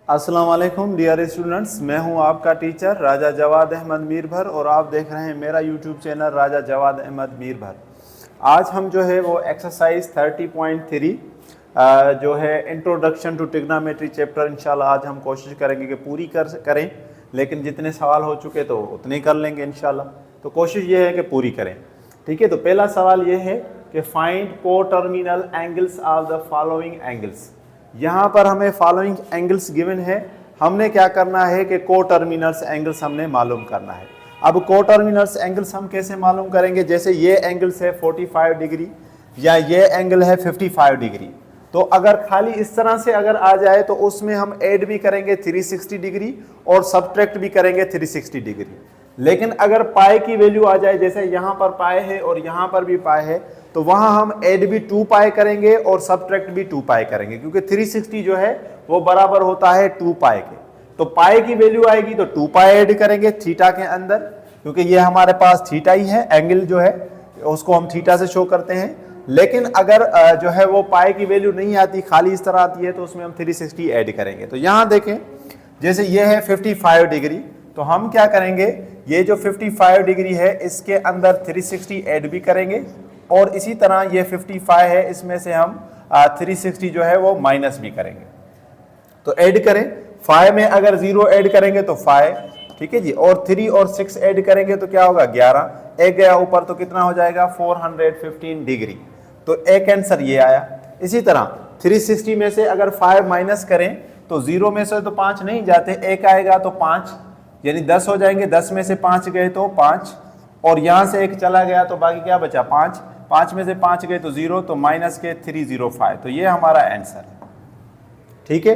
अस्सलाम वालेकुम dear students, मैं हूं आपका टीचर राजा जवाद अहमद मीरभर और आप देख रहे हैं मेरा यूट्यूब चैनल राजा जवाद अहमद मीरभर। आज हम जो है वो एक्सरसाइज 30.3 जो है इंट्रोडक्शन टू ट्रिग्नोमेट्री चैप्टर इंशाल्लाह आज हम कोशिश करेंगे कि पूरी करें, लेकिन जितने सवाल हो चुके तो उतने कर लेंगे इंशाल्लाह। तो कोशिश ये है कि पूरी करें, ठीक है। तो पहला सवाल ये है कि फाइंड को terminal angles of the following angles. यहाँ पर हमें फॉलोइंग एंगल्स गिवन है, हमने क्या करना है कि को टर्मिनल्स एंगल्स हमने मालूम करना है। अब को टर्मिनल्स एंगल्स हम कैसे मालूम करेंगे? जैसे ये एंगल्स है 45 डिग्री या ये एंगल है 55 डिग्री, तो अगर खाली इस तरह से अगर आ जाए तो उसमें हम ऐड भी करेंगे 360 डिग्री और सब्ट्रैक्ट भी करेंगे 360 डिग्री। लेकिन अगर पाई की वैल्यू आ जाए, जैसे यहाँ पर पाई है और यहाँ पर भी पाई है, तो वहां हम ऐड भी 2 पाई करेंगे और सब्ट्रैक्ट भी 2 पाई करेंगे, क्योंकि 360 जो है वो बराबर होता है 2 पाई के। तो पाई की वैल्यू आएगी तो 2 पाई ऐड करेंगे थीटा के अंदर, क्योंकि ये हमारे पास थीटा ही है, एंगल जो है उसको हम थीटा से शो करते हैं। लेकिन अगर जो है वो पाई की वैल्यू नहीं आती, खाली इस तरह आती है, तो उसमें हम 360 ऐड करेंगे। तो यहाँ देखें, जैसे ये है 55 डिग्री, तो हम क्या करेंगे, ये जो 55 डिग्री है इसके अंदर 360 ऐड भी करेंगे और इसी तरह ये 55 है, इसमें से हम 360 जो है वो माइनस भी करेंगे। तो ऐड करें, 5 में अगर 0 ऐड करेंगे तो 5, ठीक है जी, और 3 और 6 ऐड करेंगे तो क्या होगा 11, एक गया ऊपर तो कितना हो जाएगा 415 डिग्री। तो एक आंसर ये आया। इसी तरह 360 में से अगर 5 माइनस करें तो 0 में से तो 5 नहीं जाते, एक आएगा तो 5, यानी 10 हो जाएंगे, 10 में से 5 गए तो 5, और यहां से एक चला गया तो बाकी क्या बचा 5, 5 में से 5 गए तो 0, तो माइनस के 305। तो ये हमारा आंसर है, ठीक है।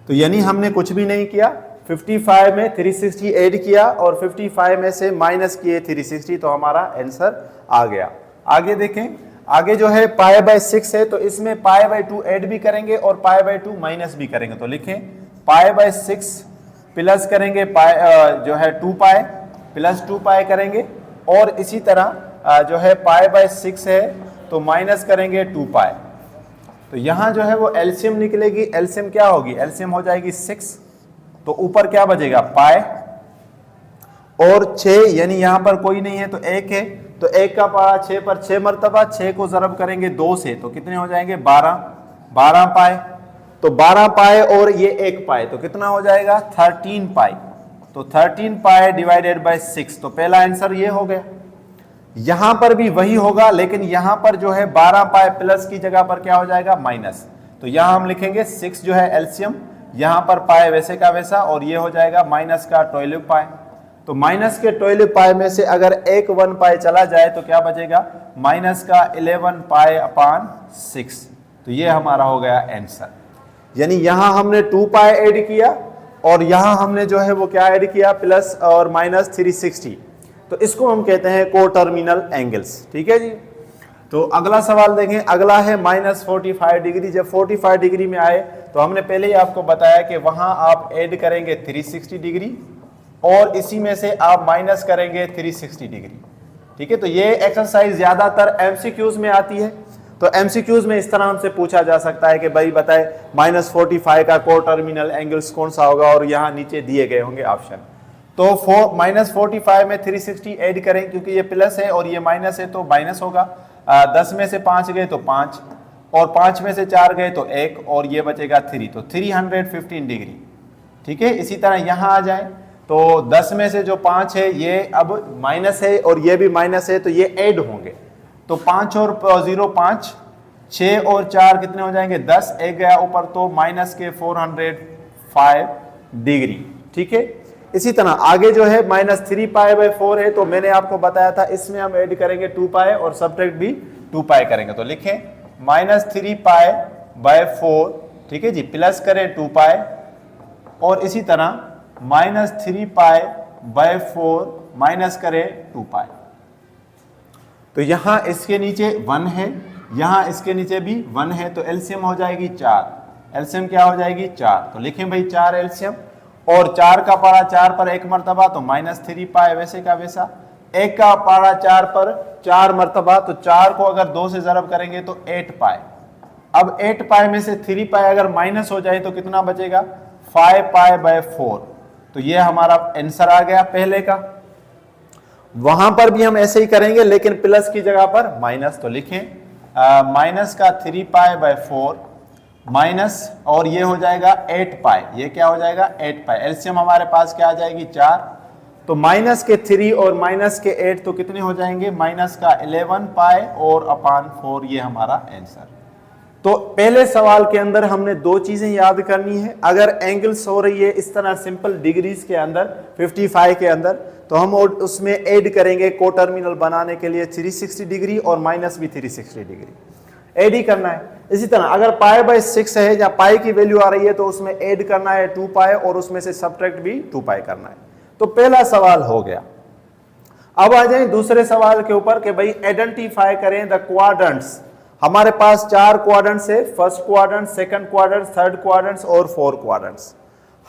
तो यानी हमने कुछ भी नहीं किया, 55 में 360 ऐड किया और 55 में से माइनस किए 360, तो हमारा आंसर आ गया। आगे देखें, आगे जो है पाई बाय 6 है, तो इसमें पाई बाय 2 ऐड भी करेंगे और पाई बाय 2 माइनस भी करेंगे। तो लिखें पाई बाय 6 प्लस करेंगे पाई जो है 2 पाई प्लस 2 पाई करेंगे, और इसी तरह जो है पाई बाय 6 है तो माइनस करेंगे 2 पाई। तो यहाँ जो है वो एलसीएम निकलेगी, एलसीएम क्या होगी, एलसीएम हो जाएगी 6, तो ऊपर क्या बचेगा पाई और 6, यानी यहाँ पर कोई नहीं है तो 1 है, तो 1 का पारा 6 पर 6 मरतबा, 6 को ज़रब करेंगे 2 से तो कितने हो जाएंगे 12 पाई। तो 12 पाई और ये 1 पाई तो कितना हो जाएगा 13 पाई। तो 13 पाई डिवाइडेड बाय 6, तो पहला आंसर ये हो गया। यहां पर भी वही होगा, लेकिन यहां पर जो है 12 पाई प्लस की जगह पर क्या हो जाएगा माइनस। तो यहां हम लिखेंगे 6 जो है एलसीएम, यहां पर पाई वैसे का वैसा, और ये हो जाएगा माइनस का 12 पाई। तो माइनस के 12 पाई में से अगर एक 1 पाई चला जाए तो क्या बचेगा माइनस का 11 पाई अपान 6। तो ये हमारा हो गया आंसर। यानी यहां हमने 2 पाई ऐड किया और यहां हमने जो है वो क्या ऐड किया प्लस और माइनस 360। तो इसको हम कहते हैं को टर्मिनल एंगल्स, ठीक है जी। तो अगला सवाल देखें, अगला है माइनस 45 डिग्री। जब 45 डिग्री में आए तो हमने पहले ही आपको बताया कि वहां आप ऐड करेंगे 360 डिग्री और इसी में से आप माइनस करेंगे 360 डिग्री, ठीक है। तो ये एक्सरसाइज ज्यादातर एमसीक्यूज में आती है। तो एमसीक्यूज में इस तरह हमसे पूछा जा सकता है कि भाई बताए माइनस 45 का को टर्मिनल एंगल्स कौन सा होगा, और यहाँ नीचे दिए गए होंगे ऑप्शन। तो माइनस 45 में 360 ऐड करें, क्योंकि ये प्लस है और ये माइनस है तो माइनस होगा। 10 में से 5 गए तो 5, और 5 में से 4 गए तो 1, और ये बचेगा 3, तो 315 डिग्री, ठीक है। इसी तरह यहाँ आ जाए तो 10 में से जो 5 है ये अब माइनस है और ये भी माइनस है, तो ये ऐड होंगे। तो 5 और 0 5, 6 और 4 कितने हो जाएंगे 10, एक गया ऊपर तो माइनस के 405 डिग्री, ठीक है। इसी तरह आगे जो है माइनस 3 पाई बाय 4 है, तो मैंने आपको बताया था इसमें हम ऐड करेंगे 2 पाई और सब्ट्रैक्ट भी 2 पाई करेंगे। तो लिखें माइनस 3 पाई बाय 4, ठीक है जी, प्लस करें 2 पाई, और इसी तरह माइनस 3 पाई बाय 4 माइनस करें 2 पाई। तो यहां इसके नीचे 1 है, यहां इसके नीचे भी 1 है, तो एलसीएम हो जाएगी 4। एलसीएम क्या हो जाएगी 4। तो लिखें भाई 4 एलसीएम, और 4 का पारा 4 पर 1 मरतबा तो माइनस 3 पाई वैसे का वैसा, 1 का पारा 4 पर 4 मरतबा, तो 4 को अगर 2 से ज़रब करेंगे तो 8 पाई। अब 8 पाई में से 3 पाई अगर माइनस हो जाए तो कितना बचेगा 5 पाई बाय 4। तो ये हमारा आंसर आ गया पहले का। वहां पर भी हम ऐसे ही करेंगे, लेकिन प्लस की जगह पर माइनस। तो लिखें माइनस का 3 पाई बाय 4 माइनस, और ये हो जाएगा 8 पाई। ये क्या हो जाएगा 8 पाई। एलसीएम हमारे पास क्या आ जाएगी 4। तो माइनस के 3 और माइनस के 8 तो कितने हो जाएंगे, माइनस का 11 पाई और अपान 4। ये हमारा आंसर। तो पहले सवाल के अंदर हमने दो चीजें याद करनी है। अगर एंगल्स हो रही है इस तरह सिंपल डिग्रीज के अंदर 55 के अंदर, तो हम उसमें ऐड करेंगे को टर्मिनल बनाने के लिए 360 डिग्री और माइनस भी 360 डिग्री ऐड ही करना है। इसी तरह अगर पाई बाय 6 है या पाई की वैल्यू आ रही है तो उसमें ऐड करना है 2 पाई और उसमें से सब्ट्रैक्ट भी 2 पाई करना है। तो पहला सवाल हो गया। अब आ जाए दूसरे सवाल के ऊपर कि भाई आइडेंटिफाई करें द क्वाड्रेंट्स। हमारे पास 4 क्वाड्रेंट्स है, first quadrant, second quadrant, third quadrants और 4 क्वाड्रेंट्स।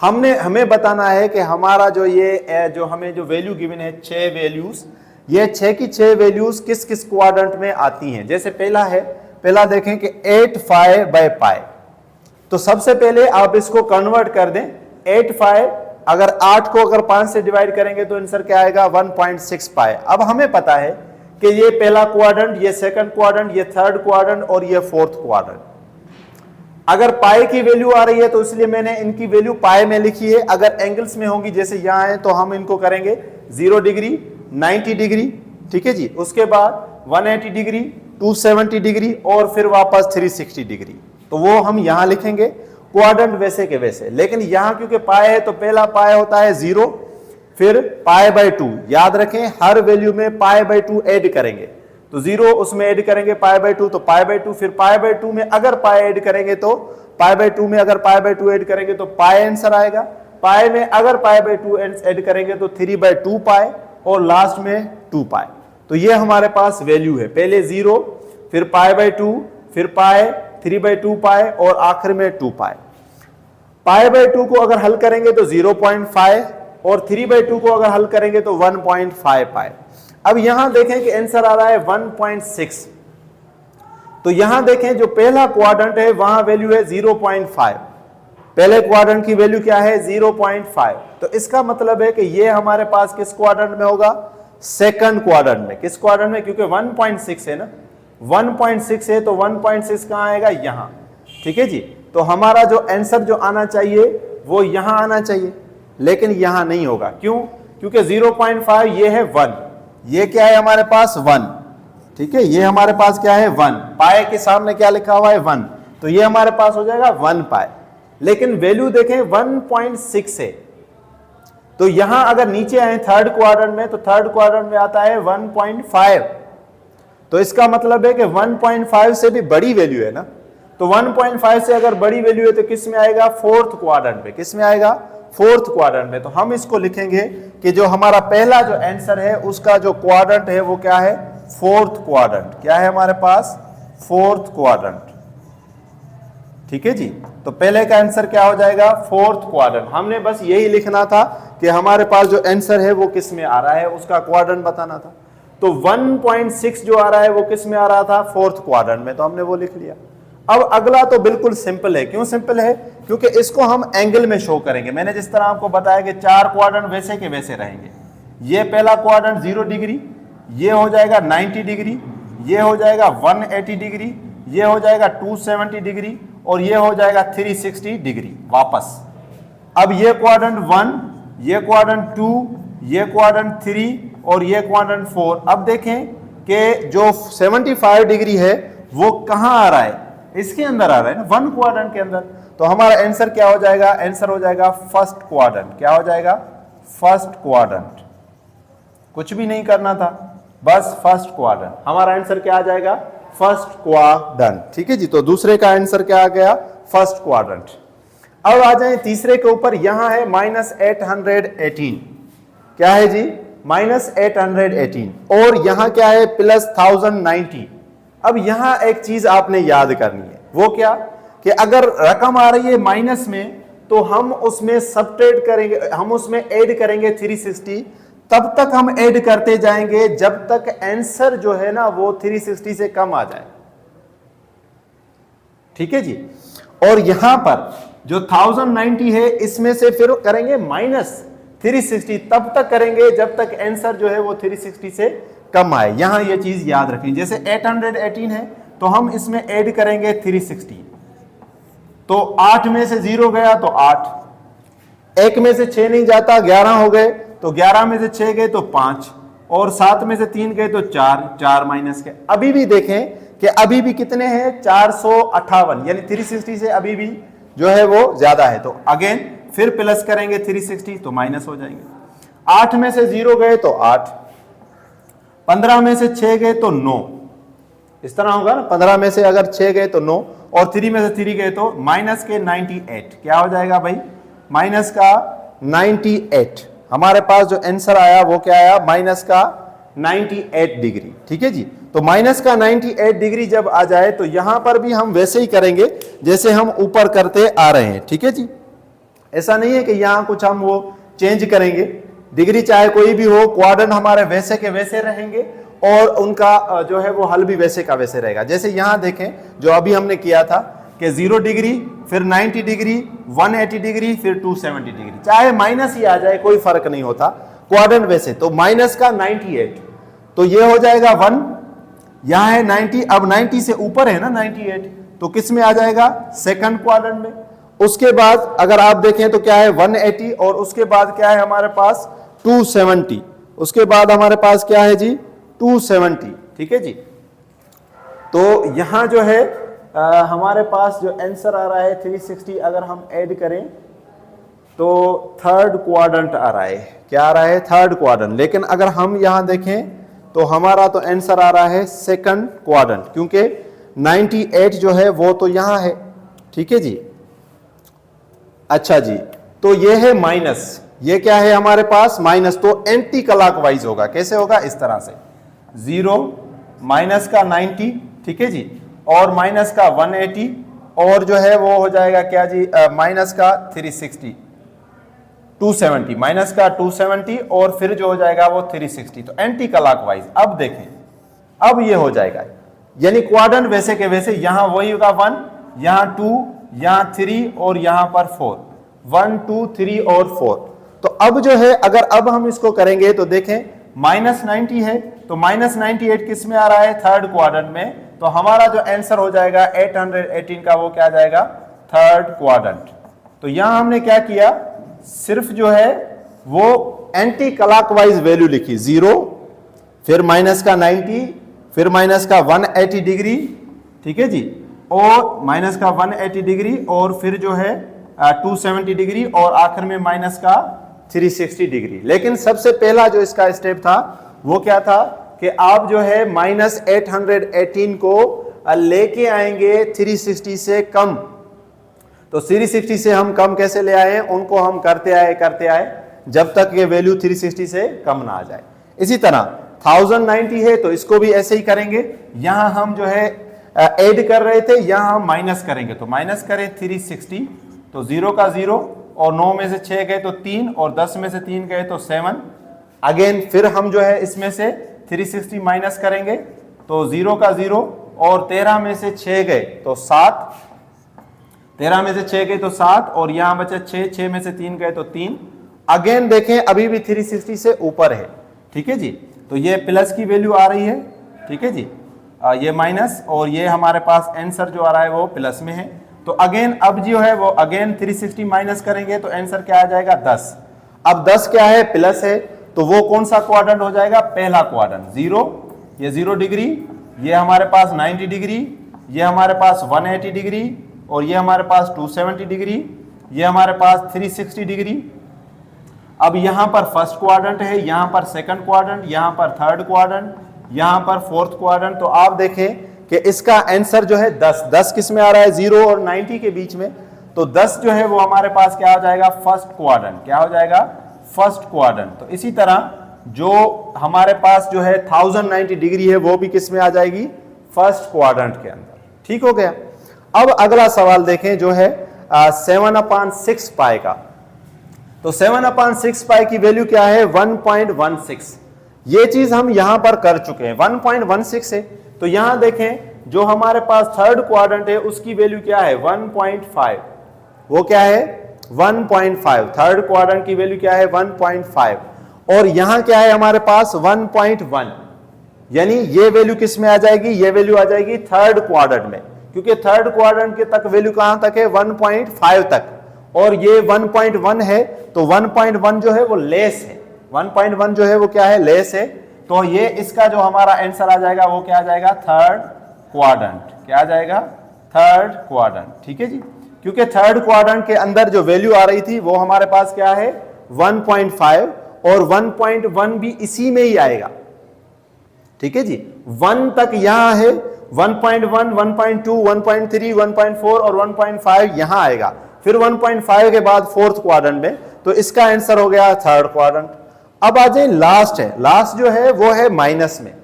हमें बताना है कि हमारा जो हमें जो वैल्यू गिवन है 6 वैल्यूज, ये 6 की 6 वैल्यूज किस किस क्वाड्रेंट में आती हैं। जैसे पहला देखें कि 8 पाई बाय पाई। तो सबसे पहले आप इसको कन्वर्ट कर दें। 8 पाई अगर 8 को अगर 5 से डिवाइड करेंगे तो आंसर क्या आएगा 1.6 पाई। अब हमें पता है कि ये पहला क्वाड्रेंट, ये सेकंड क्वाड्रेंट, ये थर्ड क्वाड्रेंट और ये फोर्थ क्वाड्रेंट। अगर पाई की वैल्यू आ रही है तो इसलिए मैंने इनकी वैल्यू पाई में लिखी है। अगर एंगल्स में होंगी जैसे यहां है तो हम इनको करेंगे 0 डिग्री, 90 डिग्री, ठीक है जी, उसके बाद 180 डिग्री, 270 डिग्री और फिर वापस 360 डिग्री। तो वो हम यहां लिखेंगे क्वाड्रेंट वैसे के वैसे। लेकिन यहां क्योंकि पाई है तो पहला पाई होता है 0, फिर पाई बाय 2। याद रखें हर वैल्यू में पाई बाय 2 ऐड करेंगे। तो 0 उसमें ऐड करेंगे पाई बाय 2 तो पाई बाय 2, फिर पाई बाय 2 में अगर पाई ऐड करेंगे तो पाई बाय 2 में अगर पाई बाय 2 ऐड करेंगे तो पाई आंसर आएगा। पाई में अगर पाई बाय 2 ऐड करेंगे तो 3 बाय 2 पाई और लास्ट में 2 पाई। तो ये हमारे पास वैल्यू है। पहले 0, फिर पाई बाय 2, फिर पाई, 3 बाय 2 पाई और आखिर में 2 पाई। पाई बाय 2 को अगर हल करेंगे तो 0.5 और 3 बाय 2 को अगर हल करेंगे तो 1.5 पाई। अब यहां देखें कि आंसर आ रहा है 1.6। तो यहां देखें जो पहला क्वाड्रेंट है वहां वैल्यू है 0.5। पहले क्वाड्रेंट की वैल्यू क्या है 0.5। तो इसका मतलब है कि ये हमारे पास किस क्वाड्रेंट में होगा, सेकंड क्वाड्रेंट में। किस क्वाड्रेंट में, क्योंकि 1.6 है ना, 1.6 है तो 1.6 कहां आएगा, यहां, ठीक है जी। तो हमारा जो आंसर जो आना चाहिए वो यहां आना चाहिए, लेकिन यहां नहीं होगा। क्यों, क्योंकि 0.5 ये है 1, ये क्या है हमारे पास 1, ठीक है, ये हमारे पास क्या है 1, पाई के सामने क्या लिखा हुआ है 1, तो ये हमारे पास हो जाएगा 1 पाई। लेकिन वैल्यू देखें 1.6 है। तो यहां अगर नीचे आए थर्ड क्वाड्रेंट में तो थर्ड क्वाड्रेंट में आता है 1.5। तो इसका मतलब है कि 1.5 से भी बड़ी वैल्यू है ना। तो 1.5 से अगर बड़ी वैल्यू है तो किस में आएगा, फोर्थ क्वाड्रेंट में। किस में आएगा, फोर्थ क्वाड्रेंट में। तो हम इसको लिखेंगे कि जो हमारा पहला जो आंसर है उसका जो क्वाड्रेंट है वो क्या है, फोर्थ क्वाड्रेंट। क्या है हमारे पास, फोर्थ क्वाड्रेंट, ठीक है जी। तो पहले का आंसर क्या हो जाएगा, फोर्थ क्वाड्रेंट। हमने बस यही लिखना था कि हमारे पास जो आंसर है वो किस में आ रहा है, उसका क्वाड्रेंट बताना था। तो 1.6 जो आ रहा है वो किस में आ रहा था, फोर्थ क्वाड्रेंट में। तो हमने वो लिख लिया। अब अगला तो बिल्कुल सिंपल है। क्यों सिंपल है, क्योंकि इसको हम एंगल में शो करेंगे। मैंने जिस तरह आपको बताया कि 4 क्वाड्रेंट वैसे के वैसे रहेंगे। ये पहला क्वाड्रेंट 0 डिग्री, ये हो जाएगा 90 डिग्री, ये हो जाएगा 180 डिग्री, ये हो जाएगा 270 डिग्री और ये हो जाएगा 360 डिग्री वापस। अब ये क्वाड्रेंट 1, ये क्वाड्रेंट 2, ये क्वाड्रेंट 3 और ये क्वाड्रेंट 4। अब देखें कि जो 75 डिग्री है वो कहां आ रहा है, इसके अंदर आ रहा है ना, 1 क्वाड्रेंट के अंदर। तो हमारा आंसर क्या हो जाएगा, आंसर हो जाएगा फर्स्ट क्वाड्रेंट। क्या हो जाएगा, फर्स्ट क्वाड्रेंट। कुछ भी नहीं करना था, बस फर्स्ट क्वाड्रेंट। हमारा आंसर क्या आ जाएगा, फर्स्ट क्वाड्रेंट, ठीक है जी। तो दूसरे का आंसर क्या आ गया, फर्स्ट क्वाड्रेंट। अब आ जाए तीसरे के ऊपर। यहां है -818। क्या है जी, -818 और यहां क्या है +1090। अब यहां एक चीज आपने याद करनी है, वो क्या कि अगर रकम आ रही है माइनस में तो हम उसमें सब्ट्रैक्ट करेंगे, हम उसमें ऐड करेंगे 360। तब तक हम ऐड करते जाएंगे जब तक आंसर जो है ना वो 360 से कम आ जाए, ठीक है जी। और यहां पर जो 1090 है इसमें से फिर करेंगे -360, तब तक करेंगे जब तक आंसर जो है वो 360 से कम आए। यहां ये चीज याद रखें। जैसे 818 है तो हम इसमें ऐड करेंगे 360, तो 8 में से 0 गया तो 8, 1 में से 6 नहीं जाता, 11 हो गए, तो 11 में से 6 गए तो 5, और 7 में से 3 गए तो 4, 4 माइनस के। अभी भी देखें कि अभी भी कितने हैं, 458, यानी 360 से अभी भी जो है वो ज्यादा है। तो अगेन फिर प्लस करेंगे 360 तो माइनस हो जाएंगे। 8 में से 0 गए तो 8, 15 में से 6 गए तो 9, इस तरह होगा ना। 15 में से अगर 6 गए तो 9, और 3 में से 3 गए तो माइनस के 98। क्या हो जाएगा भाई, माइनस का 98। हमारे पास जो आंसर आया वो क्या आया, माइनस का 98 डिग्री। ठीक है जी। तो माइनस का 98 डिग्री जब आ जाए तो यहां पर भी हम वैसे ही करेंगे जैसे हम ऊपर करते आ रहे हैं। ठीक है जी। ऐसा नहीं है कि यहां कुछ हम वो चेंज करेंगे, डिग्री चाहे कोई भी हो, क्वाड्रेंट हमारे वैसे के वैसे रहेंगे और उनका जो है वो हल भी वैसे का वैसे रहेगा। जैसे यहां देखें जो अभी हमने किया था कि 0 डिग्री, फिर 90 डिग्री, 180 डिग्री, फिर 270 डिग्री, चाहे माइनस ही आ जाए कोई फर्क नहीं होता, क्वाड्रेंट वैसे। तो माइनस का 98, तो ये हो जाएगा 1, यहां है 90, अब 90 से ऊपर है ना 98, तो किस में आ जाएगा, सेकंड क्वाड्रेंट में। उसके बाद अगर आप देखें तो क्या है 180, और उसके बाद क्या है हमारे पास 270, उसके बाद हमारे पास क्या है जी 270। ठीक है जी। तो यहां जो है हमारे पास जो आंसर आ रहा है 360, अगर हम ऐड करें तो थर्ड क्वाड्रेंट आ रहा है। क्या आ रहा है, थर्ड क्वाड्रेंट। लेकिन अगर हम यहां देखें तो हमारा तो आंसर आ रहा है सेकंड क्वाड्रेंट, क्योंकि 98 जो है वो तो यहां है। ठीक है जी। अच्छा जी, तो ये है माइनस, ये क्या है हमारे पास माइनस, तो एंटी क्लॉकवाइज होगा। कैसे होगा, इस तरह से 0 माइनस का 90, ठीक है जी, और माइनस का 180, और जो है वो हो जाएगा क्या जी माइनस का 360, 270, माइनस का 270, और फिर जो हो जाएगा वो 360, तो एंटी क्लॉकवाइज। अब देखें, अब ये हो जाएगा, यानी क्वाड्रेंट वैसे के वैसे, यहां वही होगा 1, यहां 2, यहां 3, और यहां पर 4, 1 2 3 और 4। तो अब जो है अगर अब हम इसको करेंगे तो देखें -90 है, तो -98 किस में आ रहा है, थर्ड क्वाड्रेंट में। तो हमारा जो आंसर हो जाएगा 818 का, वो क्या आ जाएगा, थर्ड क्वाड्रेंट। तो यहां हमने क्या किया, सिर्फ जो है वो एंटी क्लॉकवाइज वैल्यू लिखी, 0, फिर माइनस का 90, फिर माइनस का 180 डिग्री, ठीक है जी, और माइनस का 180 डिग्री, और फिर जो है 270 डिग्री, और आखिर में माइनस का 360 डिग्री। लेकिन सबसे पहला जो इसका स्टेप था वो क्या था कि आप जो है -818 को लेके आएंगे 360 से कम। तो 360 से हम कम कैसे ले आए, उनको हम करते आए जब तक ये वैल्यू 360 से कम ना आ जाए। इसी तरह 1090 है तो इसको भी ऐसे ही करेंगे। यहां हम जो है ऐड कर रहे थे, यहां हम माइनस करेंगे, तो माइनस करें 360, तो 0 का 0, और 9 में से 6 गए तो 3, और 10 में से 3 गए तो 7। अगेन फिर हम जो है इसमें से 360 माइनस करेंगे, तो 0 का 0, और 13 में से 6 गए तो 7, 13 में से 6 गए तो 7, और यहां बचे 6, 6 में से 3 गए तो 3। अगेन देखें अभी भी 360 से ऊपर है, ठीक है जी। तो ये प्लस की वैल्यू आ रही है, ठीक है जी, ये माइनस, और ये हमारे पास आंसर जो आ रहा है वो प्लस में है। तो अगेन अब जो है वो अगेन 360 माइनस करेंगे तो आंसर क्या आ जाएगा, 10। अब 10 क्या है, प्लस है, तो वो कौन सा क्वाड्रेंट हो जाएगा, पहला क्वाड्रेंट। 0, ये 0 डिग्री, ये हमारे पास 90 डिग्री, ये हमारे पास 180 डिग्री, और ये हमारे पास 270 डिग्री, ये हमारे पास 360 डिग्री। अब यहां पर फर्स्ट क्वाड्रेंट है, यहां पर सेकंड क्वाड्रेंट, यहां पर थर्ड क्वाड्रेंट, यहां पर फोर्थ क्वाड्रेंट। तो आप देखें कि इसका आंसर जो है 10 किस में आ रहा है, 0 और 90 के बीच में। तो 10 जो है वो हमारे पास क्या हो जाएगा, फर्स्ट क्वाड्रेंट। क्या हो जाएगा, फर्स्ट क्वाड्रेंट। तो इसी तरह जो हमारे पास जो है 1090 डिग्री है वो भी किस में आ जाएगी, फर्स्ट क्वाड्रेंट के अंदर। ठीक हो गया। अब अगला सवाल देखें जो है 7/6 पाई का। तो 7/6 पाई की वैल्यू क्या है, 1.16। ये चीज हम यहां पर कर चुके हैं, 1.16 है। तो यहां देखें जो हमारे पास थर्ड क्वाड्रेंट है उसकी वैल्यू क्या है, 1.5। वो क्या है 1.5, थर्ड क्वाड्रेंट की वैल्यू क्या है 1.5, और यहां क्या है हमारे पास 1.1, यानी ये वैल्यू किस में आ जाएगी, ये वैल्यू आ जाएगी थर्ड क्वाड्रेंट में, क्योंकि थर्ड क्वाड्रेंट के तक वैल्यू कहां तक है 1.5 तक, और ये 1.1 है, तो 1.1 जो है वो लेस है, 1.1 जो है वो क्या है लेस है, तो ये इसका जो हमारा आंसर आ जाएगा वो क्या आ जाएगा थर्ड क्वाड्रेंट, क्या आ जाएगा थर्ड क्वाड्रेंट, ठीक है जी, क्योंकि थर्ड क्वाड्रेंट के अंदर जो वैल्यू आ रही थी वो हमारे पास क्या है 1.5, और 1.1 भी इसी में ही आएगा, ठीक है जी, 1 तक यहां है, 1.1, 1.2, 1.3, 1.4 और 1.5 यहां आएगा, फिर 1.5 के बाद फोर्थ क्वाड्रेंट में, तो इसका आंसर हो गया थर्ड क्वाड्रेंट। अब आ जाए लास्ट है, लास्ट जो है वो है माइनस में,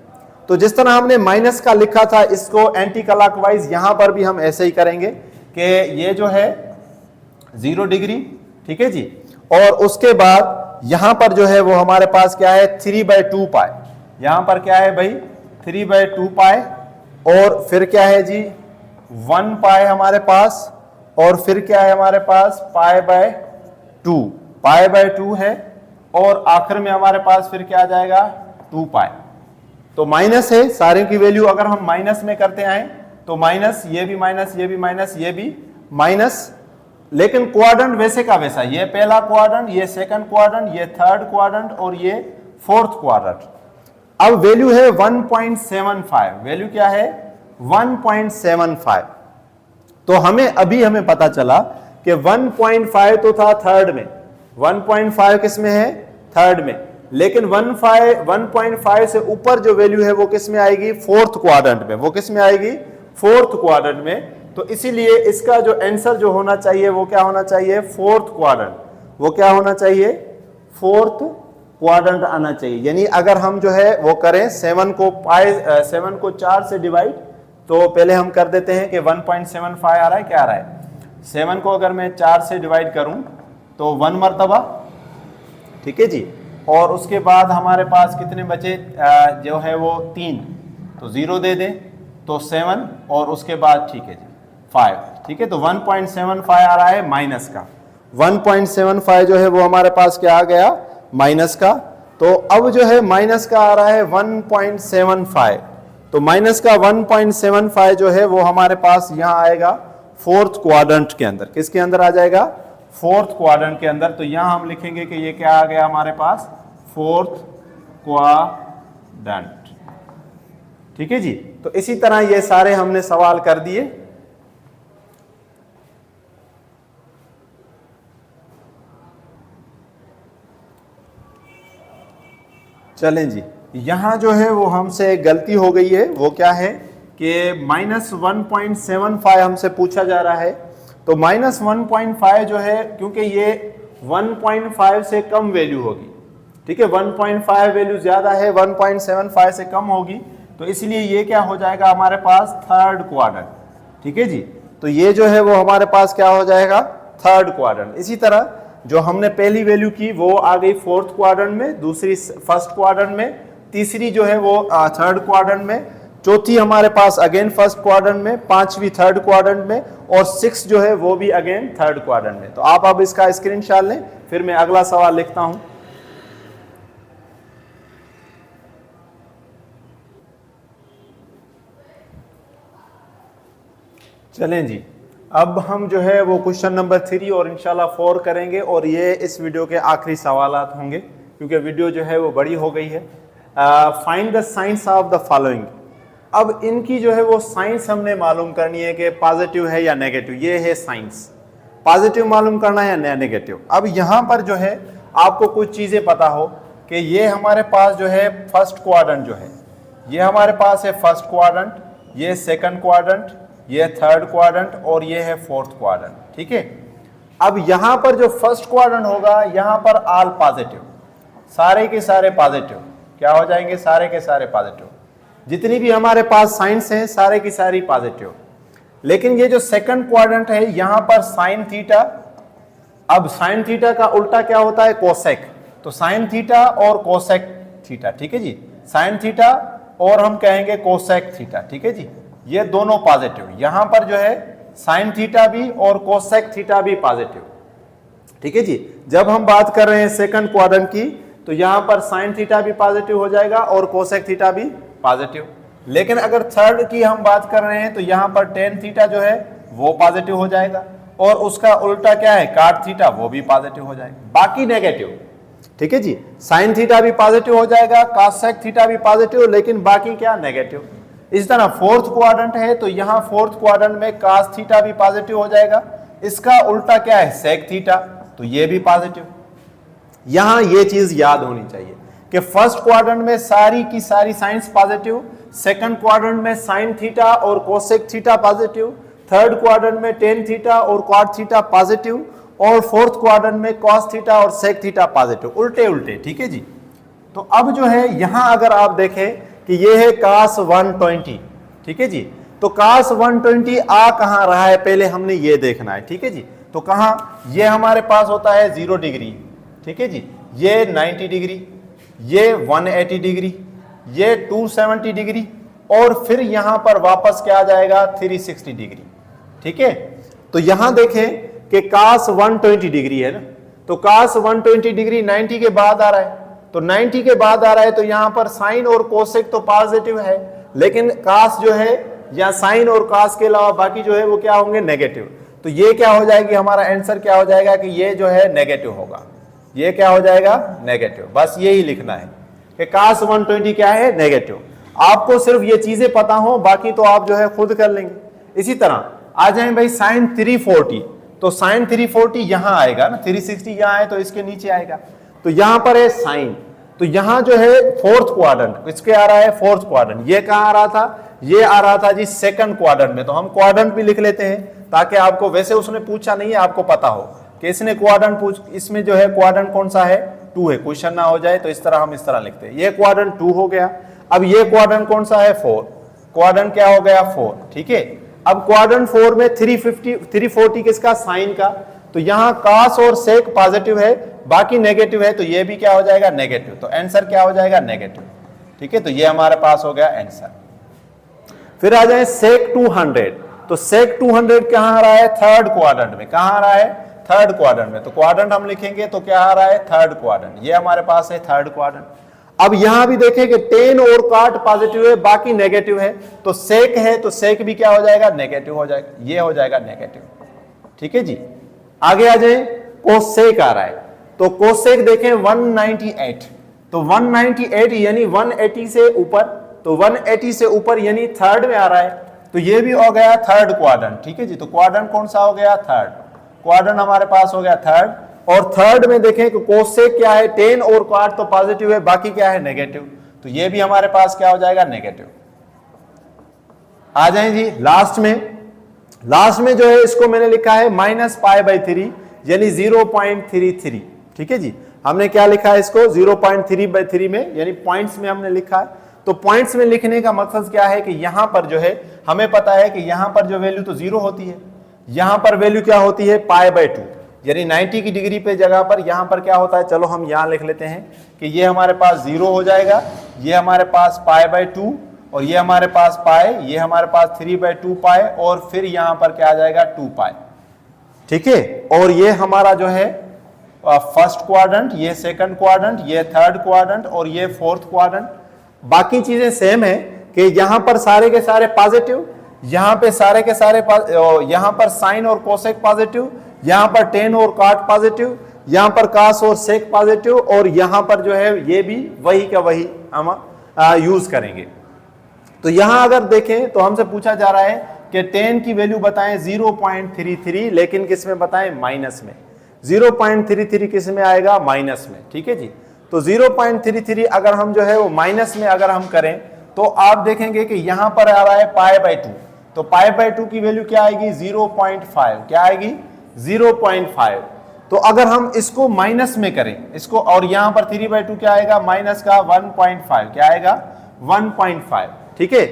तो जिस तरह हमने माइनस का लिखा था इसको एंटी क्लॉकवाइज यहां पर भी हम ऐसे ही करेंगे कि ये जो है 0 डिग्री, ठीक है जी, और उसके बाद यहां पर जो है वो हमारे पास क्या है 3/2 पाई, यहां पर क्या है भाई 3/2 पाई, और फिर क्या है जी 1 पाई हमारे पास, और फिर क्या है हमारे पास पाई/2 है, और आखिर में हमारे पास फिर क्या आ जाएगा 2 पाई। तो माइनस है, सारे की वैल्यू अगर हम माइनस में करते आए तो माइनस, ये भी माइनस, ये भी माइनस, ये भी माइनस, लेकिन क्वाड्रेंट वैसे का वैसा, ये पहला क्वाड्रेंट, ये सेकंड क्वाड्रेंट, ये थर्ड क्वाड्रेंट और ये फोर्थ क्वाड्रेंट। अब वैल्यू है 1.75, वैल्यू क्या है 1.75, तो हमें पता चला कि 1.5 तो था थर्ड में, 1.5 किस में है थर्ड में, लेकिन 1.5 से ऊपर जो वैल्यू है वो किस में आएगी फोर्थ क्वाड्रेंट में, वो किस में आएगी फोर्थ क्वाड्रेंट में, तो इसीलिए इसका जो आंसर जो होना चाहिए वो क्या होना चाहिए फोर्थ क्वाड्रेंट, वो क्या होना चाहिए फोर्थ क्वाड्रेंट आना चाहिए। यानी अगर हम जो है वो करें 7 को 4 से डिवाइड, तो पहले हम कर देते हैं कि 1.75 आ रहा है, क्या आ रहा है 7 को अगर मैं 4 से डिवाइड करूं तो 1 मरतबा, ठीक है जी, और उसके बाद हमारे पास कितने बचे जो है वो 3, तो 0 दे दें तो 7, और उसके बाद ठीक है जी 5, ठीक है, तो 1.75 आ रहा है माइनस का, 1.75 जो है वो हमारे पास क्या आ गया माइनस का, तो अब जो है माइनस का आ रहा है 1.75, तो माइनस का 1.75 जो है वो हमारे पास यहां आएगा फोर्थ क्वाड्रेंट के अंदर, किसके अंदर आ जाएगा फोर्थ क्वाड्रेंट के अंदर, तो यहां हम लिखेंगे कि ये क्या आ गया हमारे पास फोर्थ क्वाड्रेंट, ठीक है जी। तो इसी तरह ये सारे हमने सवाल कर दिए। चलें जी, यहां जो है वो हमसे गलती हो गई है, वो क्या है कि -1.75 हमसे पूछा जा रहा है, तो -1.5 जो है क्योंकि ये 1.5 से कम वैल्यू होगी, ठीक है, 1.5 वैल्यू ज्यादा है, 1.75 से कम होगी, तो इसलिए ये क्या हो जाएगा हमारे पास थर्ड क्वाड्रेंट, ठीक है जी, तो ये जो है वो हमारे पास क्या हो जाएगा थर्ड क्वाड्रेंट। इसी तरह जो हमने पहली वैल्यू की वो आ गई फोर्थ क्वाड्रेंट में, दूसरी फर्स्ट क्वाड्रेंट में, तीसरी जो है वो थर्ड क्वाड्रेंट में, चौथी हमारे पास अगेन फर्स्ट क्वाड्रेंट में, पांचवी थर्ड क्वाड्रेंट में, और 6 जो है वो भी अगेन थर्ड क्वाड्रेंट में। तो आप अब इसका स्क्रीनशॉट लें, फिर मैं अगला सवाल लिखता हूं। चलें जी, अब हम जो है वो क्वेश्चन नंबर 3 और इंशाल्लाह 4 करेंगे, और ये इस वीडियो के आखिरी सवालात होंगे क्योंकि वीडियो जो है वो बड़ी हो गई है। Find the science of the following, अब इनकी जो है वो साइंस हमने मालूम करनी है कि पॉजिटिव है या नेगेटिव, ये है साइंस, पॉजिटिव मालूम करना है या नेगेटिव। अब यहाँ पर जो है आपको कुछ चीज़ें पता हो कि ये हमारे पास जो है फर्स्ट क्वाड्रेंट जो है, ये हमारे पास है फर्स्ट क्वाड्रेंट, ये सेकंड क्वाड्रेंट, ये थर्ड क्वाड्रेंट, और ये है फोर्थ क्वाड्रेंट, ठीक है। अब यहां पर जो फर्स्ट क्वाड्रेंट होगा यहां पर ऑल पॉजिटिव, सारे के सारे पॉजिटिव क्या हो जाएंगे, सारे के सारे पॉजिटिव, जितनी भी हमारे पास साइंस हैं सारे की सारी पॉजिटिव। लेकिन ये जो सेकंड क्वाड्रेंट है यहां पर साइन थीटा, अब साइन थीटा का उल्टा क्या होता है कोसेक, तो साइन थीटा और कोसेक थीटा, ठीक है जी, साइन थीटा और हम कहेंगे कोसेक थीटा, ठीक है जी, ये दोनों पॉजिटिव। यहां पर जो है साइन थीटा भी और कोसेक थीटा भी पॉजिटिव। ठीक है जी, जब हम बात कर रहे हैं सेकंड क्वाड्रेंट की तो यहां पर साइन थीटा भी पॉजिटिव हो जाएगा और कोसेक थीटा भी पॉजिटिव। लेकिन अगर थर्ड की हम बात कर रहे हैं तो यहां पर टेन थीटा जो है वो पॉजिटिव हो जाएगा और उसका उल्टा क्या है कॉट थीटा, वो भी पॉजिटिव हो जाएगा, बाकी नेगेटिव। ठीक है जी, साइन थीटा भी पॉजिटिव हो जाएगा, कोसेक थीटा भी पॉजिटिव, लेकिन बाकी क्या नेगेटिव। इस तरह फोर्थ क्वाड्रेंट है तो यहां फोर्थ क्वाड्रेंट में कॉस थीटा भी पॉजिटिव हो जाएगा, इसका उल्टा क्या है सेक थीटा, तो ये भी पॉजिटिव। यहां ये चीज याद होनी चाहिए कि फर्स्ट क्वाड्रेंट में सारी की सारी साइंस पॉजिटिव, सेकंड क्वाड्रेंट में साइन थीटा और cosec theta positive, third quadrant में टेन थीटा और कॉट थीटा पॉजिटिव, और फोर्थ क्वाड्रेंट में कॉस थीटा और सेक थीटा पॉजिटिव, उल्टे उल्टे। ठीक है जी, तो अब जो है यहां अगर आप देखें कि ये है cos 120, ठीक है जी, तो cos 120 आ कहां रहा है पहले हमने ये देखना है। ठीक है जी, तो कहां ये हमारे पास होता है 0 डिग्री, ठीक है जी, ये 90 डिग्री, ये 180 डिग्री, ये 270 डिग्री, और फिर यहां पर वापस क्या आ जाएगा 360 डिग्री। ठीक है, तो यहां देखें कि cos 120 डिग्री है ना, तो cos 120 डिग्री 90 के बाद आ रहा है, तो 90 के बाद आ रहा है तो यहां पर साइन और कोसेक तो पॉजिटिव है, लेकिन cos जो है या साइन और cos के अलावा बाकी जो है वो क्या होंगे नेगेटिव। तो ये क्या हो जाएगी, हमारा आंसर क्या हो जाएगा कि ये जो है नेगेटिव होगा, ये क्या हो जाएगा नेगेटिव। बस यही लिखना है कि cos 120 क्या है नेगेटिव। आपको सिर्फ ये चीजें पता हो, बाकी तो आप जो है खुद कर लेंगे। इसी तरह आ जाए भाई साइन 340, तो साइन 340 यहां आएगा ना, 360 यहां है तो इसके नीचे आएगा, तो यहां पर है साइन, तो यहां जो है फोर्थ क्वाड्रेंट, इसके आ रहा है फोर्थ क्वाड्रेंट। ये कहां आ रहा था, ये आ रहा था जी सेकंड क्वाड्रेंट में, तो हम क्वाड्रेंट भी लिख लेते हैं ताकि आपको, वैसे उसने पूछा नहीं है, आपको पता हो कि इसने क्वाड्रेंट पूछ, इसमें जो है क्वाड्रेंट कौन सा है 2 है, क्वेश्चन ना हो जाए तो इस तरह हम इस तरह लिखते हैं, ये क्वाड्रेंट 2 हो गया। अब ये क्वाड्रेंट कौन सा है 4, क्वाड्रेंट क्या हो गया 4। ठीक है, अब क्वाड्रेंट 4 में 340 किसका साइन का, तो यहां cos और sec पॉजिटिव है, बाकी नेगेटिव है, तो ये भी क्या हो जाएगा नेगेटिव, तो आंसर क्या हो जाएगा नेगेटिव। ठीक है, तो ये हमारे पास हो गया आंसर। फिर आ जाए sec 200, तो sec 200 कहां आ रहा है थर्ड क्वाड्रेंट में, कहां आ रहा है थर्ड क्वाड्रेंट में, तो क्वाड्रेंट हम लिखेंगे तो क्या आ रहा है थर्ड क्वाड्रेंट, ये हमारे पास है थर्ड क्वाड्रेंट। अब यहां भी देखें कि टेन और कॉट पॉजिटिव है, बाकी नेगेटिव है, तो सेक है तो सेक भी क्या हो जाएगा नेगेटिव हो जाएगा, ये हो जाएगा नेगेटिव। ठीक है जी, आगे आ जाए कोसेक आ रहा है, तो कोसेक देखें 198, तो 198 यानी 180 से ऊपर, तो 180 से ऊपर यानी थर्ड में आ रहा है, तो ये भी हो गया थर्ड क्वाड्रेंट। ठीक है जी, तो क्वाड्रेंट कौन सा हो गया थर्ड, क्वाड्रेंट हमारे पास हो गया थर्ड। और थर्ड में देखें कि कोसेक क्या है, टेन और कॉट तो पॉजिटिव है, बाकी क्या है नेगेटिव, तो ये भी हमारे पास क्या हो जाएगा नेगेटिव। आ जाए जी लास्ट में, लास्ट में जो है इसको मैंने लिखा है -π/3 यानी 0.33। ठीक है जी, हमने क्या लिखा है इसको 0.3/3 में, यानी पॉइंट्स में हमने लिखा है। तो पॉइंट्स में लिखने का मकसद क्या है कि यहां पर जो है हमें पता है कि यहां पर जो वैल्यू तो 0 होती है, यहां पर वैल्यू क्या होती है π/2, यानी 90 की डिग्री पे जगह पर यहां पर क्या होता है, चलो हम यहां लिख लेते हैं कि ये हमारे पास 0 हो जाएगा, ये हमारे पास π/2 और ये हमारे पास पाई, ये हमारे पास 3/2 पाई और फिर यहां पर क्या आ जाएगा 2 पाई। ठीक है, और ये हमारा जो है फर्स्ट क्वाड्रेंट, ये सेकंड क्वाड्रेंट, ये थर्ड क्वाड्रेंट और ये फोर्थ क्वाड्रेंट। बाकी चीजें सेम है कि यहां पर सारे के सारे पॉजिटिव, यहां पे सारे के सारे, यहां पर साइन और कोसेक पॉजिटिव, यहां पर टेन और कॉट पॉजिटिव, यहां पर कास और सेक पॉजिटिव, और यहां पर जो है ये भी वही का वही हम यूज करेंगे। तो यहां अगर देखें तो हमसे पूछा जा रहा है कि 10 की वैल्यू बताएं 0.33, लेकिन किस में बताएं माइनस में। 0.33 किस में आएगा माइनस में। ठीक है जी, तो 0.33 अगर हम जो है वो माइनस में अगर हम करें तो आप देखेंगे कि यहां पर आ रहा है π/2, तो π/2 की वैल्यू क्या आएगी 0.5, क्या आएगी 0.5। तो अगर हम इसको माइनस में करें इसको, और यहां पर 3/2 क्या आएगा माइनस का 1.5, क्या आएगा 1.5। ठीक है,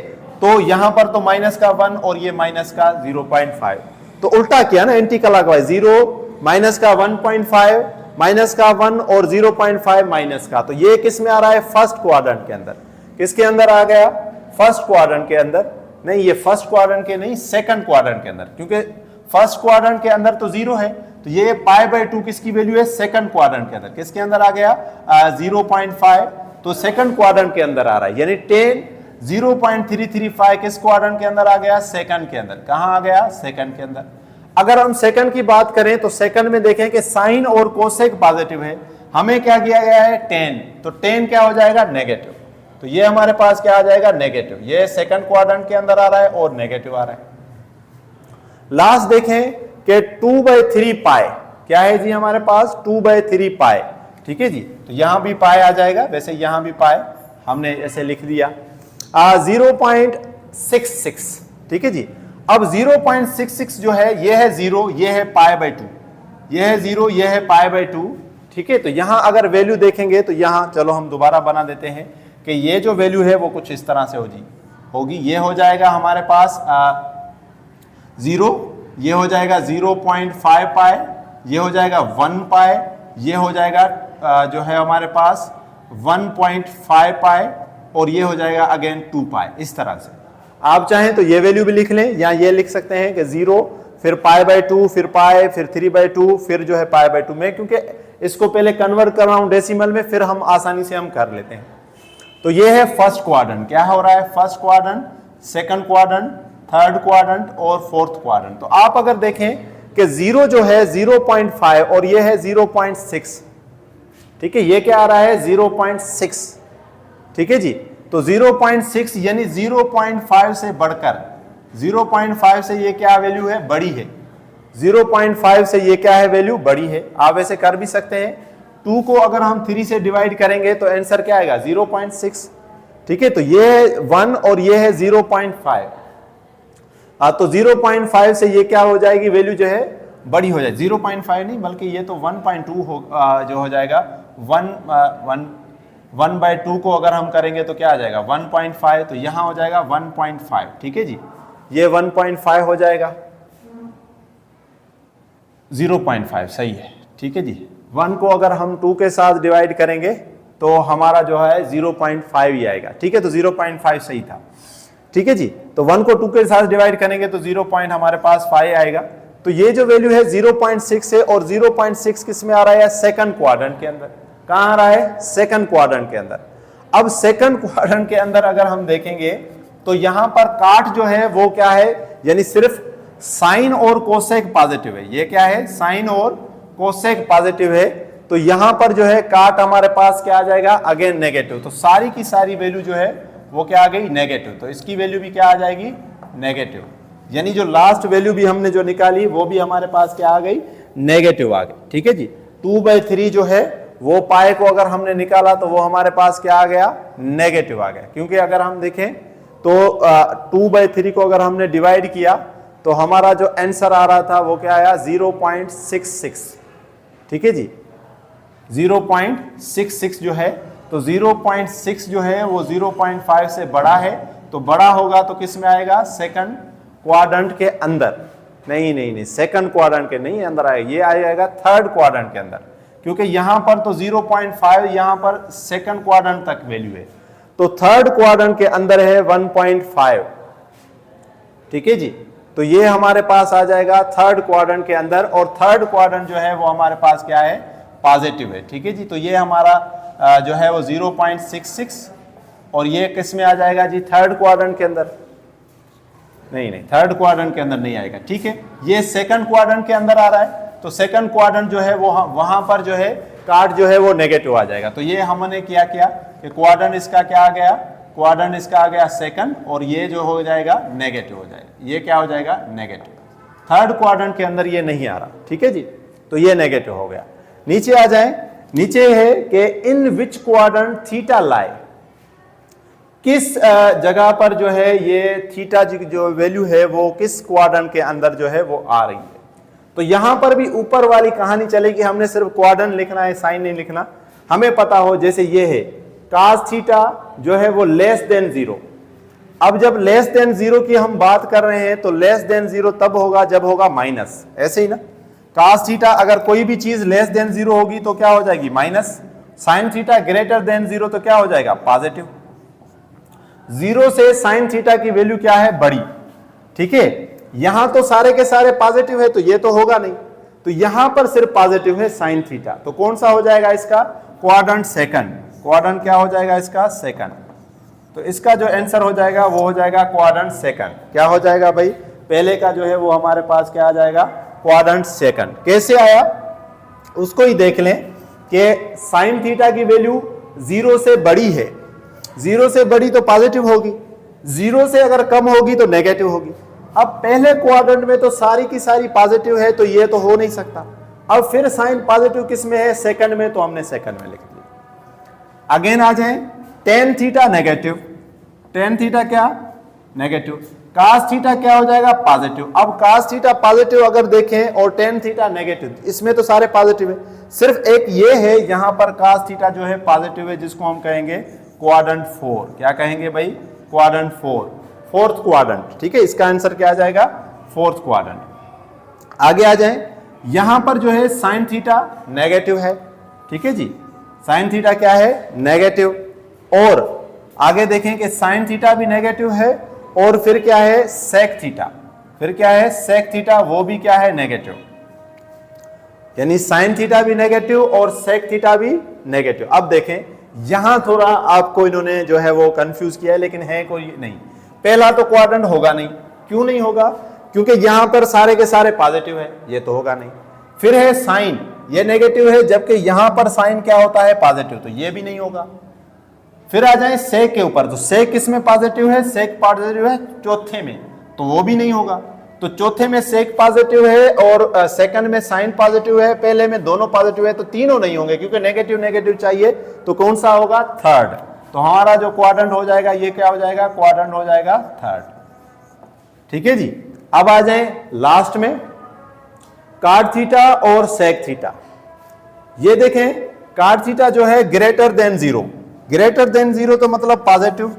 तो यहां पर तो माइनस का 1 और ये माइनस का 0.5, तो उल्टा किया ना, एंटी क्लॉकवाइज, 0 माइनस का 1.5 माइनस का 1 और 0.5 माइनस का। तो ये किस में आ रहा है फर्स्ट क्वाड्रेंट के अंदर, किसके अंदर आ गया फर्स्ट क्वाड्रेंट के अंदर। नहीं, ये फर्स्ट क्वाड्रेंट के नहीं, सेकंड क्वाड्रेंट के अंदर, क्योंकि फर्स्ट क्वाड्रेंट के अंदर तो 0 है, तो ये π/2 किसकी वैल्यू है, सेकंड क्वाड्रेंट के अंदर। किसके अंदर आ गया, 0.5, तो सेकंड क्वाड्रेंट के अंदर आ रहा है, यानी 0.335 किस क्वाड्रेंट के अंदर आ गया, सेकंड के अंदर। कहां आ गया, सेकंड के अंदर। अगर हम सेकंड की बात करें तो सेकंड में देखें कि साइन और कोसेक पॉजिटिव है, हमें क्या किया गया है, 10, तो 10 क्या हो जाएगा, नेगेटिव, तो ये हमारे पास क्या आ जाएगा, नेगेटिव। ये सेकंड क्वाड्रेंट के अंदर आ रहा है और नेगेटिव आ रहा है। लास्ट देखें कि 2/3 पाई क्या है जी हमारे पास, 2/3 पाई, ठीक है जी। तो यहां भी पाई आ जाएगा, वैसे यहां भी पाई हमने ऐसे लिख दिया। 0.66, ठीक है जी। अब 0.66 जो है, ये है 0, ये है π/2, ये है 0, ये है π/2, ठीक है। तो यहां अगर वैल्यू देखेंगे तो यहां, चलो हम दोबारा बना देते हैं कि ये जो वैल्यू है वो कुछ इस तरह से होगी, ये हो जाएगा हमारे पास 0, ये हो जाएगा 0.5 पाई, ये हो जाएगा 1 पाई, ये हो जाएगा जो है हमारे पास 1.5 पाई, और ये हो जाएगा अगेन 2 पाई। इस तरह से आप चाहें तो ये वैल्यू भी लिख लें, या ये लिख सकते हैं कि 0 फिर π/2 फिर पाई फिर 3/2 फिर जो है π/2 में, क्योंकि इसको पहले कन्वर्ट कर रहा हूं डेसिमल में, फिर हम आसानी से हम कर लेते हैं। तो ये है फर्स्ट क्वाड्रेंट, क्या हो रहा है, first quadrant, second quadrant, third quadrant और फोर्थ क्वाड्रेंट। तो आप अगर देखें कि 0 जो है 0.5 और ये है 0.6, ठीक है, ये क्या आ रहा है, 0.6, ठीक है जी। तो 0.6 यानी 0.5 से बढ़कर, 0.5 से ये क्या वैल्यू है, बड़ी है, 0.5 से ये क्या है, वैल्यू बड़ी है। आप ऐसे कर भी सकते हैं, 2 को अगर हम 3 से डिवाइड करेंगे तो आंसर क्या आएगा, 0.6, ठीक है। तो ये है 1 और ये है 0.5, तो 0.5 से ये क्या हो जाएगी, वैल्यू जो है बड़ी हो जाएगी, 0.5 नहीं बल्कि ये तो 1.2 जो हो जाएगा, 1/2 को अगर हम करेंगे तो क्या आ जाएगा, 1.5, तो यहां हो जाएगा 1.5, ठीक है जी। ये 1.5 हो जाएगा, 0.5 सही है, ठीक है जी। 1 को अगर हम 2 के साथ डिवाइड करेंगे तो हमारा जो है 0.5 ही आएगा, ठीक है। तो 0.5 सही था, ठीक है जी। तो 1 को 2 के साथ डिवाइड करेंगे तो 0. हमारे पास 5 आएगा। तो ये जो वैल्यू है 0.6 है, और 0.6 किस में आ रहा है, सेकंड क्वाड्रेंट के अंदर। कहां आ रहा है, सेकंड क्वाड्रेंट के अंदर। अब सेकंड क्वाड्रेंट के अंदर अगर हम देखेंगे तो यहां पर काट जो है वो क्या है, यानी सिर्फ साइन और कोसेक पॉजिटिव है। ये क्या है, साइन और कोसेक पॉजिटिव है। तो यहां पर जो है काट हमारे पास क्या आ जाएगा, अगेन नेगेटिव। तो सारी की सारी वैल्यू जो है वो क्या आ गई, नेगेटिव। तो इसकी वैल्यू भी क्या आ जाएगी, नेगेटिव। यानी जो लास्ट वैल्यू भी हमने जो निकाली वो भी हमारे पास क्या आ गई, नेगेटिव आ गई, ठीक है जी। 2/3 जो है वो पाई को अगर हमने निकाला तो वो हमारे पास क्या आ गया, नेगेटिव आ गया। क्योंकि अगर हम देखें तो 2/3 को अगर हमने डिवाइड किया तो हमारा जो आंसर आ रहा था वो क्या आया, 0.66, ठीक है जी। 0.66 जो है, तो 0.6 जो है वो 0.5 से बड़ा है। तो बड़ा होगा तो किस में आएगा, सेकंड क्वाड्रेंट के अंदर। नहीं, सेकंड क्वाड्रेंट के नहीं अंदर आएगा, ये आएगा थर्ड क्वाड्रेंट के अंदर। क्योंकि यहां पर तो 0.5 यहां पर सेकंड क्वाड्रेंट तक वैल्यू है, तो थर्ड क्वाड्रेंट के अंदर है 1.5, ठीक है जी। तो ये हमारे पास आ जाएगा थर्ड क्वाड्रेंट के अंदर, और थर्ड क्वाड्रेंट जो है वो हमारे पास क्या है, पॉजिटिव है, ठीक है जी। तो ये हमारा जो है वो 0.66, और ये किस में आ जाएगा जी, थर्ड क्वाड्रेंट के अंदर। नहीं, थर्ड क्वाड्रेंट के अंदर नहीं आएगा, ठीक है। ये सेकंड क्वाड्रेंट के अंदर आ रहा है, तो सेकंड क्वाड्रेंट जो है वो वहां पर जो है काट जो है वो नेगेटिव आ जाएगा। तो ये हमने किया कि क्वाड्रेंट इसका क्या आ गया, क्वाड्रेंट इसका आ गया सेकंड, और ये जो हो जाएगा नेगेटिव हो जाएगा। ये क्या हो जाएगा, नेगेटिव। थर्ड क्वाड्रेंट के अंदर ये नहीं आ रहा, ठीक है जी। तो ये नेगेटिव हो गया। नीचे आ जाए, नीचे है कि इन विच क्वाड्रेंट थीटा लाई, किस जगह पर जो है ये थीटा जो वैल्यू है वो किस क्वाड्रेंट के अंदर जो है वो आ रही है। तो यहां पर भी ऊपर वाली कहानी चलेगी, हमने सिर्फ क्वाड्रेंट लिखना है, साइन नहीं लिखना। हमें पता हो, जैसे ये है cos थीटा जो है वो लेस देन 0। अब जब लेस देन 0 की हम बात कर रहे हैं तो लेस देन 0 तब होगा जब होगा माइनस, ऐसे ही ना। cos थीटा अगर कोई भी चीज लेस देन 0 होगी तो क्या हो जाएगी, minus. Sine theta greater than 0 तो क्या हो जाएगा, पॉजिटिव। 0 से साइन थीटा की वैल्यू क्या है, बड़ी। ठीक है, यहां तो सारे के सारे पॉजिटिव है तो ये तो होगा नहीं, तो यहां पर सिर्फ पॉजिटिव है साइन थीटा, तो कौन सा हो जाएगा इसका, क्वाड्रेंट सेकंड। क्वाड्रेंट क्या हो जाएगा इसका, सेकंड। तो इसका जो आंसर हो जाएगा वो हो जाएगा क्वाड्रेंट सेकंड। क्या हो जाएगा भाई, पहले का जो है वो हमारे पास क्या आ जाएगा, क्वाड्रेंट सेकंड। कैसे आया उसको ही देख लें कि साइन थीटा की वैल्यू 0 से बड़ी है, 0 से बड़ी तो पॉजिटिव होगी, 0 से अगर कम होगी तो नेगेटिव होगी। अब पहले क्वाड्रेंट में तो सारी की सारी पॉजिटिव है तो ये तो हो नहीं सकता। अब फिर साइन पॉजिटिव किस में है, सेकंड में, तो हमने सेकंड में लिख दिया। अगेन आ जाए, tan theta negative, tan theta क्या, नेगेटिव। कास थीटा क्या हो जाएगा, पॉजिटिव। अब कास थीटा पॉजिटिव अगर देखें और टेन थीटा नेगेटिव, इसमें तो सारे पॉजिटिव है, सिर्फ एक ये है यहां पर कास थीटा जो है पॉजिटिव है, जिसको हम कहेंगे क्वाड्रेंट 4। क्या कहेंगे भाई, क्वाड्रेंट 4, फोर्थ क्वाड्रेंट। ठीक है, इसका आंसर क्या आ जाएगा, फोर्थ क्वाड्रेंट। आगे आ जाए, यहां पर जो है साइन थीटा नेगेटिव है। ठीक है जी, साइन थीटा क्या है, नेगेटिव। और आगे देखें कि साइन थीटा भी नेगेटिव है, और फिर क्या है, सेक थीटा, फिर क्या है, सेक थीटा, वो भी क्या है, नेगेटिव। यानी साइन थीटा भी नेगेटिव और सेक थीटा भी नेगेटिव। अब देखें यहां थोड़ा आपको इन्होंने जो है वो कंफ्यूज किया है, लेकिन है कोई नहीं। पहला तो क्वाड्रेंट होगा नहीं, क्यों नहीं होगा, क्योंकि यहां पर सारे के सारे पॉजिटिव है, ये तो होगा नहीं। फिर है साइन, ये नेगेटिव है, जबकि यहां पर साइन क्या होता है, पॉजिटिव, तो ये भी नहीं होगा। फिर आ जाए सेक के ऊपर, तो सेक किसमें पॉजिटिव है, सेक पॉजिटिव है चौथे में, तो वो भी नहीं होगा। तो चौथे में सेक पॉजिटिव है और सेकंड में साइन पॉजिटिव है, पहले में दोनों पॉजिटिव है, तो तीनों नहीं होंगे, क्योंकि नेगेटिव नेगेटिव चाहिए, तो कौन सा होगा, थर्ड। तो हमारा जो क्वाड्रेंट हो जाएगा ये क्या हो जाएगा, क्वाड्रेंट हो जाएगा थर्ड। ठीक है जी। अब आ जाए लास्ट में, कॉट थीटा और सेक थीटा। ये देखें, कॉट थीटा जो है ग्रेटर देन 0, ग्रेटर देन 0 तो मतलब positive,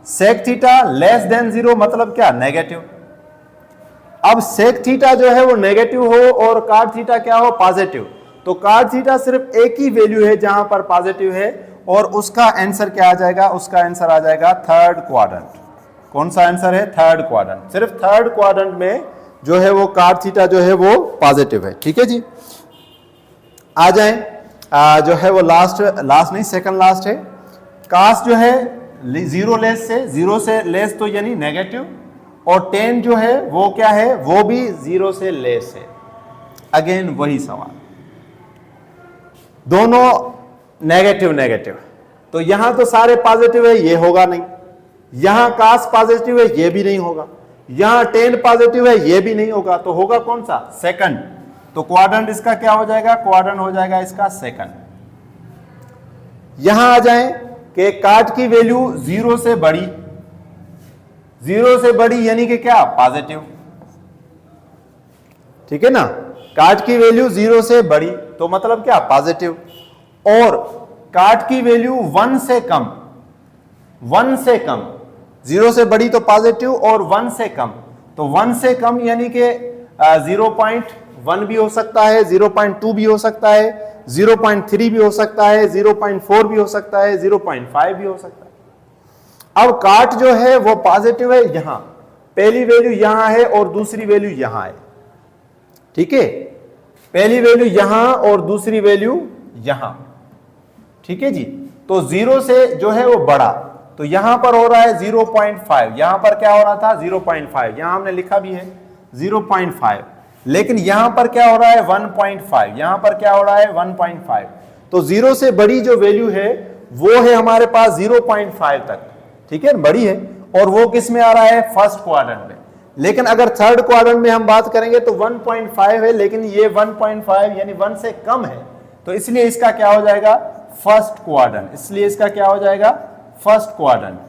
sec theta less than 0 मतलब क्या, नेगेटिव। अब सेक थीटा जो है वो नेगेटिव हो और कॉट थीटा क्या हो, पॉजिटिव, तो कॉट थीटा सिर्फ एक ही वैल्यू है जहां पर पॉजिटिव है, और उसका आंसर क्या आ जाएगा, उसका आंसर आ जाएगा थर्ड क्वाड्रेंट। कौन सा आंसर है, थर्ड क्वाड्रेंट। सिर्फ थर्ड क्वाड्रेंट में जो है वो कॉट थीटा जो है वो पॉजिटिव है। ठीक है जी। आ जाए जो है वो लास्ट नहीं, सेकंड लास्ट है, कास जो है 0 से लेस तो यानी नेगेटिव, और 10 जो है वो क्या है, वो भी 0 से लेस है। अगेन वही सवाल, दोनों नेगेटिव नेगेटिव, तो यहां तो सारे पॉजिटिव है, ये होगा नहीं। यहां कास पॉजिटिव है, ये भी नहीं होगा। यहां 10 पॉजिटिव है, ये भी नहीं होगा, तो होगा कौन सा, सेकंड। तो क्वाड्रेंट इसका क्या हो जाएगा, क्वाड्रेंट हो जाएगा इसका सेकंड। यहां आ जाए कि काट की वैल्यू 0 से बड़ी, 0 से बड़ी यानी कि क्या, पॉजिटिव। ठीक है ना, काट की वैल्यू 0 से बड़ी तो मतलब क्या, पॉजिटिव। और काट की वैल्यू 1 से कम, 1 से कम, 0 से बड़ी तो पॉजिटिव और 1 से कम, तो 1 से कम यानी कि 0.1 भी हो सकता है, 0.2 भी हो सकता है, 0.3 भी हो सकता है, 0.4 भी हो सकता है, 0.5 भी हो सकता है। अब काट जो है वो पॉजिटिव है, यहां पहली वैल्यू यहां है और दूसरी वैल्यू यहां है। ठीक है, पहली वैल्यू यहां और दूसरी वैल्यू यहां। ठीक है जी। तो 0 से जो है वो बड़ा, तो यहां पर हो रहा है 0.5, यहां पर क्या हो रहा था, 0.5, यहां हमने लिखा भी है 0.5, लेकिन यहां पर क्या हो रहा है 1.5, यहां पर क्या हो रहा है 1.5। तो 0 से बड़ी जो वैल्यू है वो है हमारे पास 0.5 तक। ठीक है, बड़ी है, और वो किस में आ रहा है, फर्स्ट क्वाड्रेंट में। लेकिन अगर थर्ड क्वाड्रेंट में हम बात करेंगे तो 1.5 है, लेकिन ये 1.5 यानी 1 से कम है, तो इसलिए इसका क्या हो जाएगा, फर्स्ट क्वाड्रेंट। इसलिए इसका क्या हो जाएगा, फर्स्ट क्वाड्रेंट।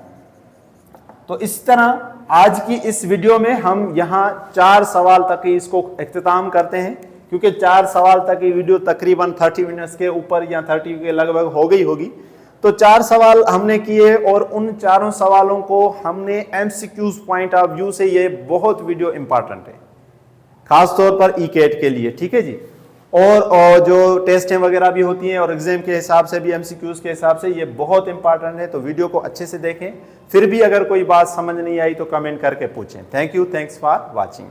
तो इस तरह आज की इस वीडियो में हम यहां 4 सवाल तक ही इसको इख्तिताम करते हैं, क्योंकि 4 सवाल तक की वीडियो तकरीबन 30 मिनट्स के ऊपर या 30 के लगभग हो गई होगी। तो 4 सवाल हमने किए, और उन चारों सवालों को हमने MCQs पॉइंट ऑफ व्यू से, ये बहुत वीडियो इंपॉर्टेंट है खासतौर पर ई कैट के लिए। ठीक है जी। और जो टेस्टें वगैरह भी होती हैं और एग्जाम के हिसाब से भी, एमसीक्यूज के हिसाब से, ये बहुत इंपॉर्टेंट है। तो वीडियो को अच्छे से देखें। फिर भी अगर कोई बात समझ नहीं आई तो कमेंट करके पूछें। Thank you, thanks for watching.